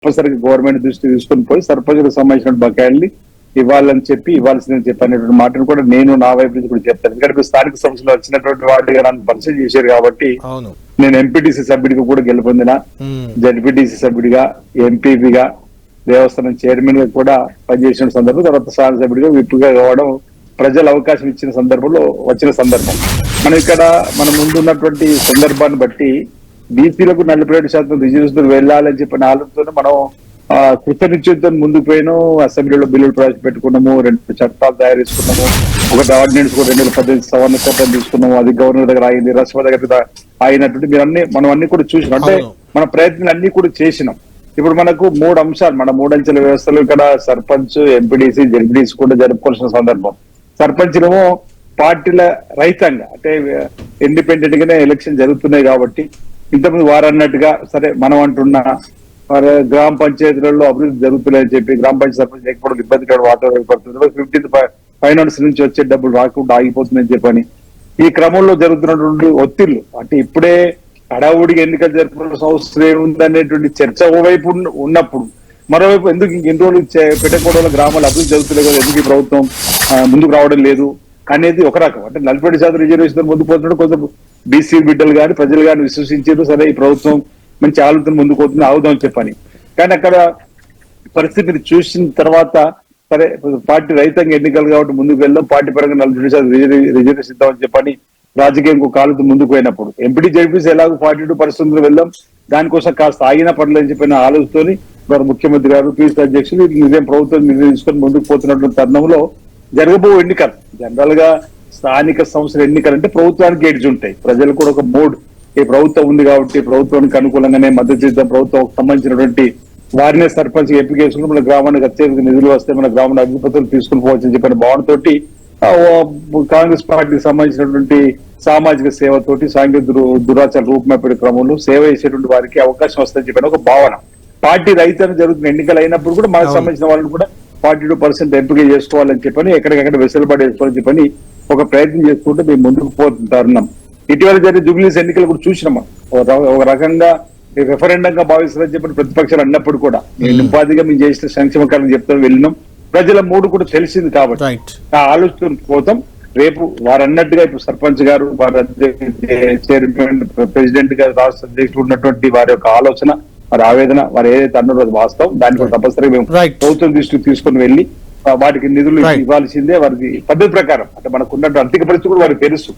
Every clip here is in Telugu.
తప్పనిసరిగా గవర్నమెంట్ దృష్టి తీసుకొని పోయి సర్పంచులకు సంబంధించిన బకాయిల్ని ఇవ్వాలని చెప్పి ఇవ్వాల్సిందని చెప్పి అనేటువంటి మాటను కూడా నేను నా వైపు నుంచి కూడా చెప్తాను. ఎందుకంటే స్స్థానిక సంస్థలు వచ్చినటువంటి వాటిగా నన్ను పరిచయం చేశారు కాబట్టి నేను ఎంపీటీసీ సభ్యుడిగా కూడా గెలుపొందిన, జడ్పీటీసీ సభ్యుడిగా, ఎంపీపీగా, దేవస్థానం చైర్మన్ గా కూడా పనిచేసిన సందర్భం, తర్వాత శాసన సభ్యుడిగా విప్పుగా కావడం ప్రజలు అవకాశం ఇచ్చిన సందర్భంలో వచ్చిన సందర్భం. మనం ఇక్కడ మన ముందున్నటువంటి సందర్భాన్ని బట్టి బీసీలకు 47% రిజర్వేషన్ వెళ్ళాలని చెప్పిన ఆలోచనతో మనం కృతనిశ్చయంతో ముందుకు పోయినాం. అసెంబ్లీలో బిల్లులు ప్రవేశపెట్టుకున్నాము, 2 చట్టాలు తయారు చేసుకున్నాము, ఒకటి ఆర్డినెన్స్ కూడా 2018 సవరణ చట్టం తీసుకున్నాము, అది గవర్నర్ దగ్గర ఆగింది, రాష్ట్రపతి దగ్గర అయినటువంటి మనం అన్ని కూడా చూసినాం. అంటే మన ప్రయత్నాలు అన్ని కూడా చేసినాం. ఇప్పుడు మనకు 3 అంశాలు, మన 3 అంచెల వ్యవస్థలు ఇక్కడ సర్పంచ్, ఎంపీడీసీ, జడ్పీడీసీ కూడా జరుపుకోవాల్సిన సందర్భం. సర్పంచ్లేమో పార్టీల రహితంగా, అంటే ఇండిపెండెంట్ గానే ఎలక్షన్ జరుగుతున్నాయి కాబట్టి ఇంతకుముందు వారు అన్నట్టుగా సరే మనం అంటున్నా గ్రామ పంచాయతీలలో అభివృద్ధి జరుగుతున్నాయని చెప్పి గ్రామ పంచాయతీ సర్పంచ్ లేకపోవడం ఇబ్బందికర వాతావరణం ఏర్పడుతుంది, 15th ఫైనాన్స్ నుంచి వచ్చే డబ్బులు రాకుండా ఆగిపోతుందని చెప్పని ఈ క్రమంలో జరుగుతున్నటువంటి ఒత్తిళ్లు, అంటే ఇప్పుడే హడావుడిగా ఎన్నికలు జరుపుకోవాల్సిన అవసరం ఏముందనేటువంటి చర్చ ఓవైపు ఉన్నప్పుడు మరోవైపు ఎందుకు ఎన్ని రోజులు పెట్టకూడదు గ్రామాలు అభివృద్ధి జరుగుతున్నాయి కదా, ఎందుకు ఈ ప్రభుత్వం ముందుకు రావడం లేదు అనేది ఒక రకం. అంటే 47% రిజర్వేషన్ ముందుకు పోతున్నాడు, కొంచెం బీసీ బిడ్డలు కానీ ప్రజలు కానీ విశ్వసించారు, సరే ఈ ప్రభుత్వం మంచి ఆలోచన ముందుకు పోతుంది ఆగుదామని చెప్పని. కానీ అక్కడ పరిస్థితిని చూసిన తర్వాత సరే పార్టీ రైతాంగ ఎన్నికలు కాబట్టి ముందుకు వెళ్దాం, పార్టీ పరంగా 47% రిజర్వేషన్ ఇద్దామని చెప్పని రాజకీయం కాలుతో ముందుకు పోయినప్పుడు ఎంపీటీ జడ్పీసీ ఎలాగో 42% వెళ్దాం, దానికోసం కాస్త ఆగిన పడలేని చెప్పిన ఆలోచనతోని వారు ముఖ్యమంత్రి గారు, పీసీ అధ్యక్షులు నిజం ప్రభుత్వం నిర్ణయం తీసుకొని ముందుకు పోతున్నటువంటి తరుణంలో జరగబో ఎన్నికలు, జనరల్ గా స్థానిక సంస్థల ఎన్నికలు అంటే ప్రభుత్వానికి ఎడ్జ్ ఉంటాయి, ప్రజలు కూడా ఒక మూడ్, ఈ ప్రభుత్వం ఉంది కాబట్టి ప్రభుత్వానికి అనుకూలంగానే మద్దతు ఇద్దాం, ప్రభుత్వం సంబంధించినటువంటి వారినే సర్పంచ్ ఎంపిక చేసుకుని మన గ్రామానికి అత్యధిక నిధులు వస్తే మన గ్రామాన్ని అధిపతులు తీసుకుని పోవచ్చు అని చెప్పిన భావనతోటి కాంగ్రెస్ పార్టీకి సంబంధించినటువంటి సామాజిక సేవతోటి సాంఘిక దురాచార రూపుమాపే క్రమంలో సేవ చేసేటువంటి వారికి అవకాశం వస్తుందని చెప్పిన ఒక భావన. పార్టీ రైతులు జరుగుతున్న ఎన్నికలు అయినప్పుడు కూడా మనకు సంబంధించిన వాళ్ళని కూడా 42% ఎంపిక చేసుకోవాలని చెప్పని ఎక్కడికక్కడ వెసులుబాటు వేసుకోవాలని చెప్పని ఒక ప్రయత్నం చేసుకుంటూ మేము ముందుకు పోతున్నాం. ఇటీవల జరిగిన జూబ్లీస్ ఎన్నికలు కూడా చూసినాం. ఒక రకంగా రెఫరెండంగా భావిస్తారని చెప్పిన ప్రతిపక్షాలు అన్నప్పుడు కూడా ఉపాధిగా మేము చేసిన సంక్షేమ కార్యక్రమం చెప్తాం వెళ్ళినాం. ప్రజల మూడు కూడా తెలిసింది కాబట్టి ఆ ఆలోచన కోసం రేపు వారు అన్నట్టుగా ఇప్పుడు సర్పంచ్ గారు, వారి చైర్మన్, ప్రెసిడెంట్ గారు, రాష్ట్ర అధ్యక్షుడు ఉన్నటువంటి వారి యొక్క ఆలోచన, వారి ఆవేదన, వారు ఏదైతే అన్నారో అది వాస్తవం. దాన్ని కూడా తప్పనిసరిగా మేము ప్రభుత్వం దృష్టికి తీసుకుని వెళ్ళి వాటికి నిధులు ఇవ్వాల్సిందే వారికి పద్ధతి ప్రకారం. అంటే మనకు ఉన్నటువంటి ఆర్థిక పరిస్థితి కూడా వారికి తెలుసు,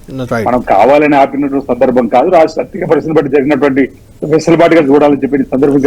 మనం కావాలని ఆపినటువంటి సందర్భం కాదు, రాష్ట్ర ఆర్థిక పరిస్థితిని బట్టి జరిగినటువంటి వెసులుబాటుగా చూడాలని చెప్పి సందర్భం